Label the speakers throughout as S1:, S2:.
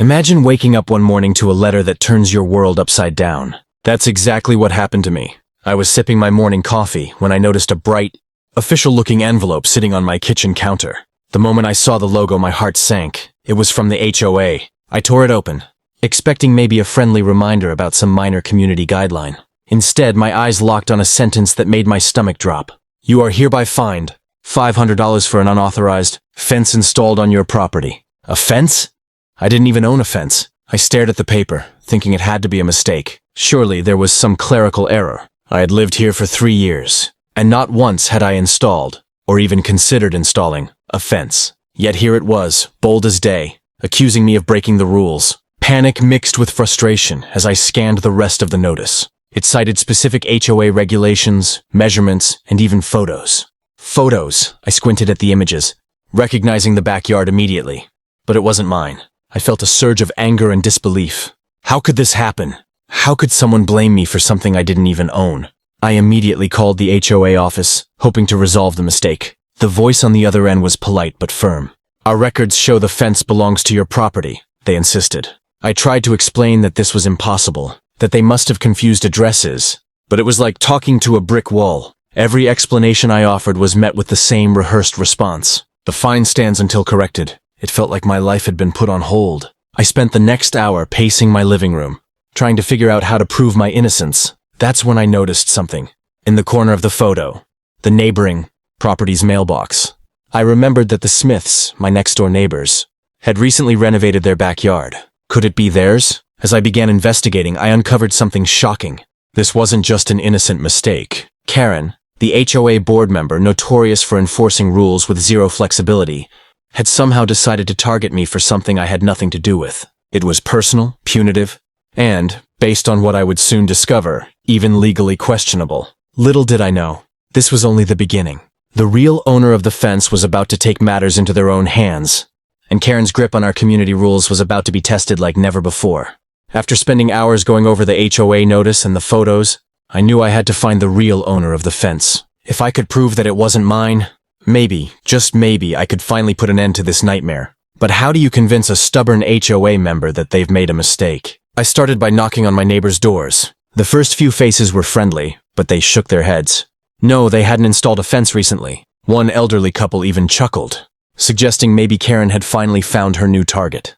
S1: Imagine waking up one morning to a letter that turns your world upside down. That's exactly what happened to me. I was sipping my morning coffee when I noticed a bright, official-looking envelope sitting on my kitchen counter. The moment I saw the logo, my heart sank. It was from the HOA. I tore it open, expecting maybe a friendly reminder about some minor community guideline. Instead, my eyes locked on a sentence that made my stomach drop. You are hereby fined $500 for an unauthorized fence installed on your property. A fence? I didn't even own a fence. I stared at the paper, thinking it had to be a mistake. Surely there was some clerical error. I had lived here for 3 years, and not once had I installed, or even considered installing, a fence. Yet here it was, bold as day, accusing me of breaking the rules. Panic mixed with frustration as I scanned the rest of the notice. It cited specific HOA regulations, measurements, and even photos. Photos! I squinted at the images, recognizing the backyard immediately. But it wasn't mine. I felt a surge of anger and disbelief. How could this happen? How could someone blame me for something I didn't even own? I immediately called the HOA office, hoping to resolve the mistake. The voice on the other end was polite but firm. Our records show the fence belongs to your property, they insisted. I tried to explain that this was impossible, that they must have confused addresses, but it was like talking to a brick wall. Every explanation I offered was met with the same rehearsed response. The fine stands until corrected. It felt like my life had been put on hold. I spent the next hour pacing my living room, trying to figure out how to prove my innocence. That's when I noticed something. In the corner of the photo, the neighboring property's mailbox. I remembered that the Smiths, my next-door neighbors, had recently renovated their backyard. Could it be theirs? As I began investigating, I uncovered something shocking. This wasn't just an innocent mistake. Karen, the HOA board member notorious for enforcing rules with zero flexibility, had somehow decided to target me for something I had nothing to do with. It was personal, punitive, and, based on what I would soon discover, even legally questionable. Little did I know, this was only the beginning. The real owner of the fence was about to take matters into their own hands, and Karen's grip on our community rules was about to be tested like never before. After spending hours going over the HOA notice and the photos, I knew I had to find the real owner of the fence. If I could prove that it wasn't mine, maybe, just maybe, I could finally put an end to this nightmare. But how do you convince a stubborn HOA member that they've made a mistake? I started by knocking on my neighbors' doors. The first few faces were friendly, but they shook their heads. No, they hadn't installed a fence recently. One elderly couple even chuckled, suggesting maybe Karen had finally found her new target.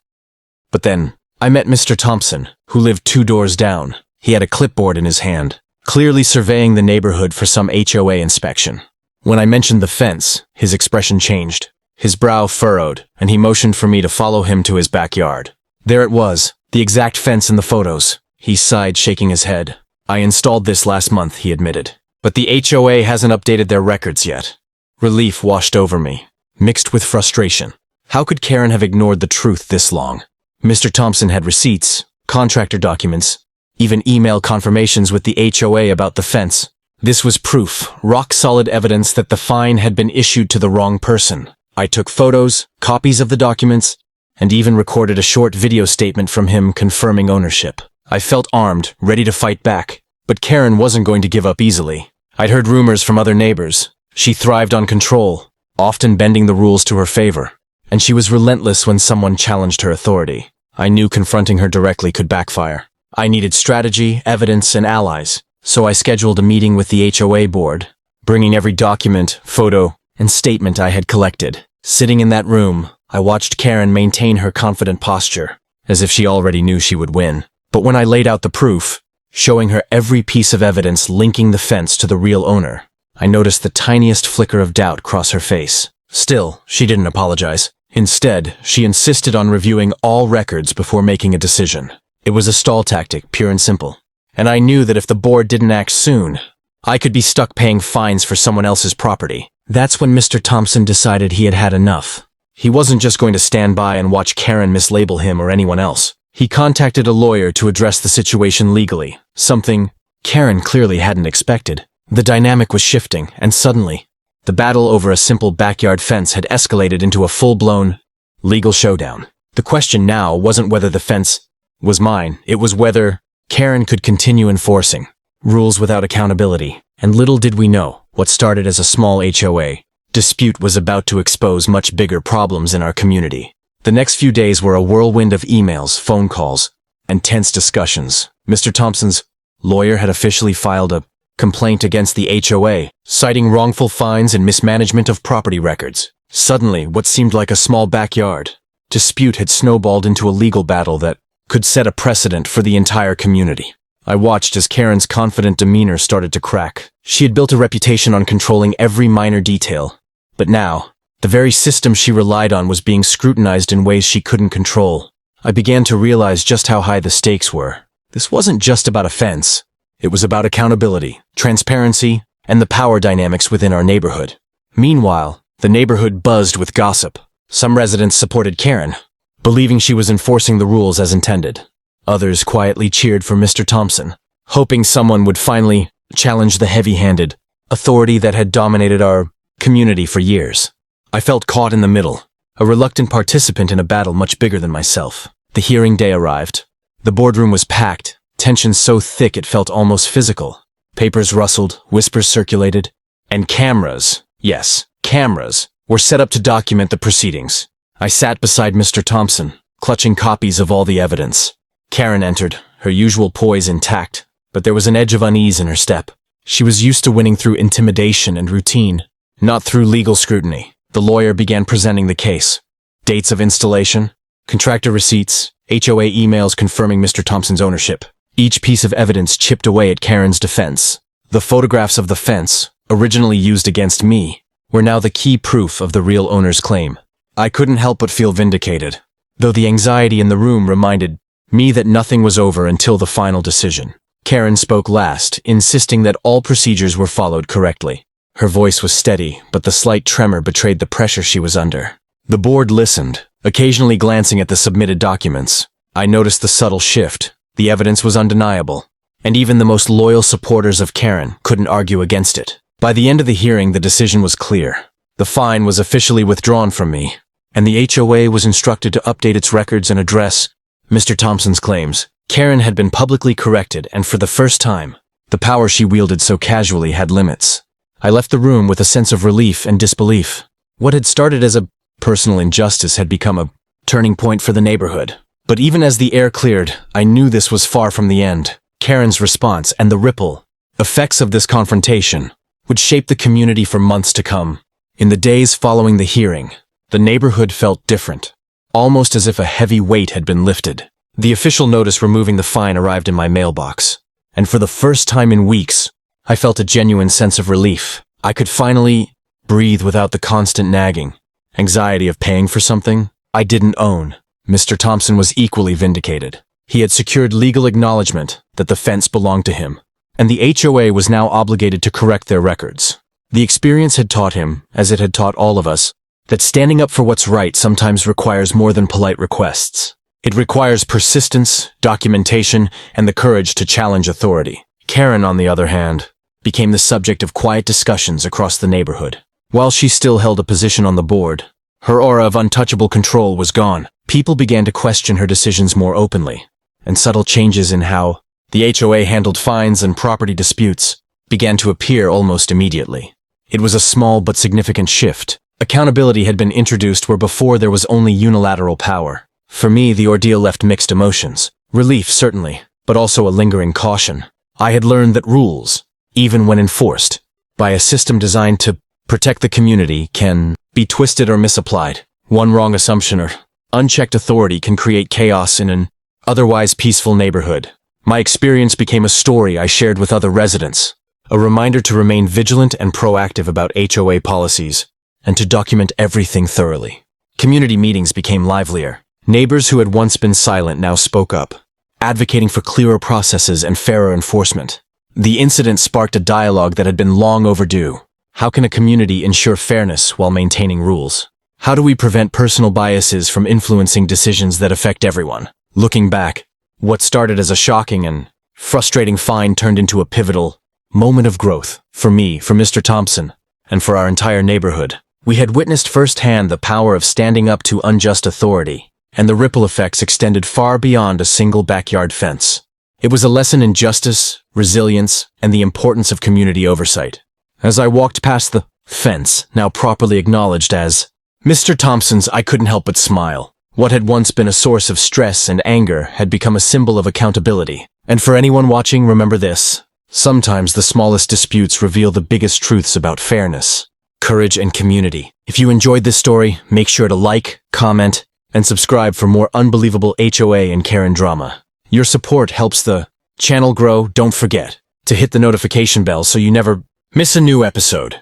S1: But then, I met Mr. Thompson, who lived 2 doors down. He had a clipboard in his hand, clearly surveying the neighborhood for some HOA inspection. When I mentioned the fence, his expression changed. His brow furrowed, and he motioned for me to follow him to his backyard. There it was, the exact fence in the photos. He sighed, shaking his head. I installed this last month, he admitted. But the HOA hasn't updated their records yet. Relief washed over me, mixed with frustration. How could Karen have ignored the truth this long? Mr. Thompson had receipts, contractor documents, even email confirmations with the HOA about the fence. This was proof, rock-solid evidence that the fine had been issued to the wrong person. I took photos, copies of the documents, and even recorded a short video statement from him confirming ownership. I felt armed, ready to fight back. But Karen wasn't going to give up easily. I'd heard rumors from other neighbors. She thrived on control, often bending the rules to her favor. And she was relentless when someone challenged her authority. I knew confronting her directly could backfire. I needed strategy, evidence, and allies. So I scheduled a meeting with the HOA board, bringing every document, photo, and statement I had collected. Sitting in that room, I watched Karen maintain her confident posture, as if she already knew she would win. But when I laid out the proof, showing her every piece of evidence linking the fence to the real owner, I noticed the tiniest flicker of doubt cross her face. Still, she didn't apologize. Instead, she insisted on reviewing all records before making a decision. It was a stall tactic, pure and simple. And I knew that if the board didn't act soon, I could be stuck paying fines for someone else's property. That's when Mr. Thompson decided he had had enough. He wasn't just going to stand by and watch Karen mislabel him or anyone else. He contacted a lawyer to address the situation legally, something Karen clearly hadn't expected. The dynamic was shifting, and suddenly, the battle over a simple backyard fence had escalated into a full-blown legal showdown. The question now wasn't whether the fence was mine, it was whether Karen could continue enforcing rules without accountability. And little did we know, what started as a small HOA dispute was about to expose much bigger problems in our community. The next few days were a whirlwind of emails, phone calls, and tense discussions. Mr. Thompson's lawyer had officially filed a complaint against the HOA, citing wrongful fines and mismanagement of property records. Suddenly, what seemed like a small backyard dispute had snowballed into a legal battle that could set a precedent for the entire community. I watched as Karen's confident demeanor started to crack. She had built a reputation on controlling every minor detail, but now, the very system she relied on was being scrutinized in ways she couldn't control. I began to realize just how high the stakes were. This wasn't just about a fence. It was about accountability, transparency, and the power dynamics within our neighborhood. Meanwhile, the neighborhood buzzed with gossip. Some residents supported Karen, believing she was enforcing the rules as intended. Others quietly cheered for Mr. Thompson, hoping someone would finally challenge the heavy-handed authority that had dominated our community for years. I felt caught in the middle, a reluctant participant in a battle much bigger than myself. The hearing day arrived. The boardroom was packed, tension so thick it felt almost physical. Papers rustled, whispers circulated, and cameras, yes, cameras, were set up to document the proceedings. I sat beside Mr. Thompson, clutching copies of all the evidence. Karen entered, her usual poise intact, but there was an edge of unease in her step. She was used to winning through intimidation and routine, not through legal scrutiny. The lawyer began presenting the case. Dates of installation, contractor receipts, HOA emails confirming Mr. Thompson's ownership. Each piece of evidence chipped away at Karen's defense. The photographs of the fence, originally used against me, were now the key proof of the real owner's claim. I couldn't help but feel vindicated, though the anxiety in the room reminded me that nothing was over until the final decision. Karen spoke last, insisting that all procedures were followed correctly. Her voice was steady, but the slight tremor betrayed the pressure she was under. The board listened, occasionally glancing at the submitted documents. I noticed the subtle shift. The evidence was undeniable, and even the most loyal supporters of Karen couldn't argue against it. By the end of the hearing, the decision was clear. The fine was officially withdrawn from me, and the HOA was instructed to update its records and address Mr. Thompson's claims. Karen had been publicly corrected, and for the first time, the power she wielded so casually had limits. I left the room with a sense of relief and disbelief. What had started as a personal injustice had become a turning point for the neighborhood. But even as the air cleared, I knew this was far from the end. Karen's response and the ripple effects of this confrontation would shape the community for months to come. In the days following the hearing, the neighborhood felt different, almost as if a heavy weight had been lifted. The official notice removing the fine arrived in my mailbox, and for the first time in weeks, I felt a genuine sense of relief. I could finally breathe without the constant nagging anxiety of paying for something I didn't own. Mr. Thompson was equally vindicated. He had secured legal acknowledgement that the fence belonged to him, and the HOA was now obligated to correct their records. The experience had taught him, as it had taught all of us, that standing up for what's right sometimes requires more than polite requests. It requires persistence, documentation, and the courage to challenge authority. Karen, on the other hand, became the subject of quiet discussions across the neighborhood. While she still held a position on the board, her aura of untouchable control was gone. People began to question her decisions more openly, and subtle changes in how the HOA handled fines and property disputes began to appear almost immediately. It was a small but significant shift. Accountability had been introduced where before there was only unilateral power. For me, the ordeal left mixed emotions. Relief, certainly, but also a lingering caution. I had learned that rules, even when enforced by a system designed to protect the community, can be twisted or misapplied. One wrong assumption or unchecked authority can create chaos in an otherwise peaceful neighborhood. My experience became a story I shared with other residents, a reminder to remain vigilant and proactive about HOA policies, and to document everything thoroughly. Community meetings became livelier. Neighbors who had once been silent now spoke up, advocating for clearer processes and fairer enforcement. The incident sparked a dialogue that had been long overdue. How can a community ensure fairness while maintaining rules? How do we prevent personal biases from influencing decisions that affect everyone? Looking back, what started as a shocking and frustrating fine turned into a pivotal moment of growth. For me, for Mr. Thompson, and for our entire neighborhood. We had witnessed firsthand the power of standing up to unjust authority, and the ripple effects extended far beyond a single backyard fence. It was a lesson in justice, resilience, and the importance of community oversight. As I walked past the fence, now properly acknowledged as Mr. Thompson's, I couldn't help but smile. What had once been a source of stress and anger had become a symbol of accountability. And for anyone watching, remember this. Sometimes the smallest disputes reveal the biggest truths about fairness, courage, and community. If you enjoyed this story, make sure to like, comment, and subscribe for more unbelievable HOA and Karen drama. Your support helps the channel grow. Don't forget to hit the notification bell so you never miss a new episode.